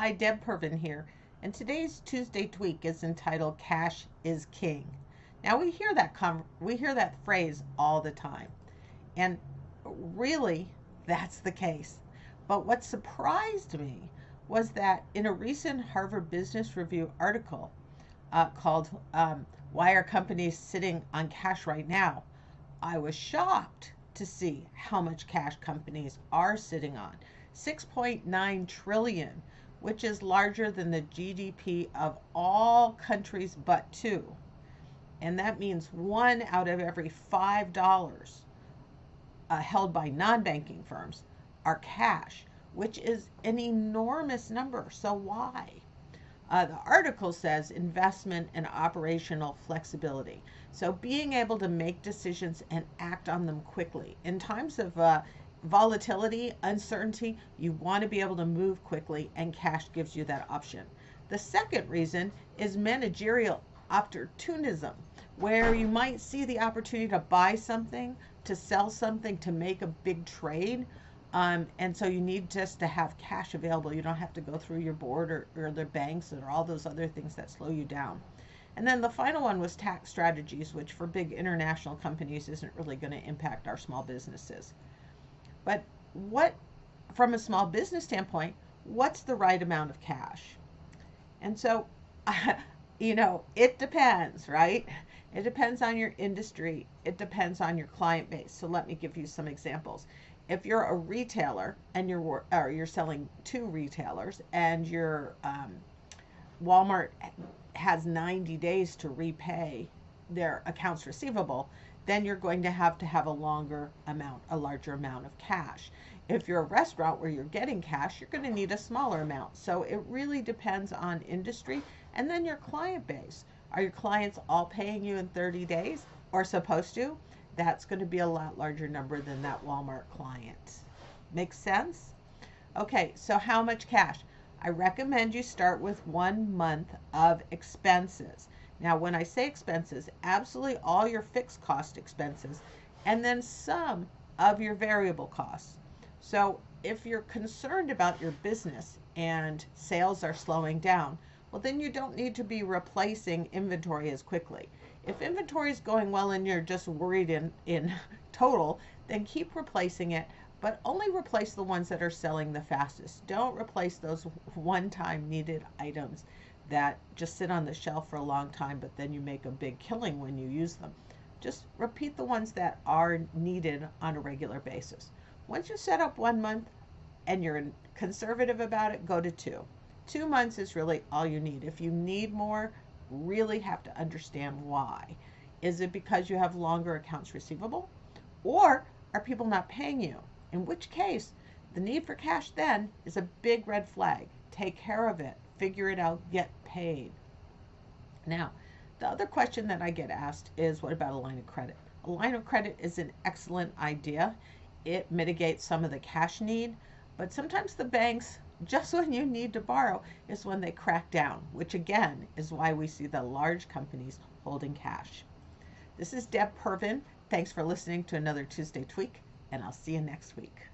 Hi, Deb Pervin here, and today's Tuesday Tweak is entitled "Cash is King." Now we hear that phrase all the time, and really, that's the case. But what surprised me was that in a recent Harvard Business Review article called "Why Are Companies Sitting on Cash Right Now?" I was shocked to see how much cash companies are sitting on. 6.9 trillion, which is larger than the GDP of all countries but two. And that means one out of every $5 held by non-banking firms are cash, which is an enormous number. So why? The article says investment and operational flexibility. So being able to make decisions and act on them quickly. In times of volatility, uncertainty, you want to be able to move quickly, and cash gives you that option. The second reason is managerial opportunism, where you might see the opportunity to buy something, to sell something, to make a big trade. And so you need just to have cash available. You don't have to go through your board or the banks or all those other things that slow you down. And then the final one was tax strategies, which for big international companies isn't really going to impact our small businesses. But what, from a small business standpoint, what's the right amount of cash? And so, it depends, right? It depends on your industry. It depends on your client base. So let me give you some examples. If you're a retailer and you're selling to retailers, and your Walmart has 90 days to repay their accounts receivable, then you're going to have a larger amount of cash. If you're a restaurant where you're getting cash, you're going to need a smaller amount. So it really depends on industry, and then your client base. Are your clients all paying you in 30 days or supposed to? That's going to be a lot larger number than that Walmart client. Make sense? Okay, so how much cash? I recommend you start with 1 month of expenses. Now, when I say expenses, absolutely all your fixed cost expenses, and then some of your variable costs. So if you're concerned about your business and sales are slowing down, well, then you don't need to be replacing inventory as quickly. If inventory is going well and you're just worried in total, then keep replacing it, but only replace the ones that are selling the fastest. Don't replace those one-time needed items that just sit on the shelf for a long time, but then you make a big killing when you use them. Just repeat the ones that are needed on a regular basis. Once you set up 1 month and you're conservative about it, go to two. 2 months is really all you need. If you need more, really have to understand why. Is it because you have longer accounts receivable? Or are people not paying you? In which case, the need for cash then is a big red flag. Take care of it. Figure it out. Get paid. Now, the other question that I get asked is, what about a line of credit? A line of credit is an excellent idea. It mitigates some of the cash need, but sometimes the banks, just when you need to borrow, is when they crack down, which again is why we see the large companies holding cash. This is Deb Pervin. Thanks for listening to another Tuesday Tweak, and I'll see you next week.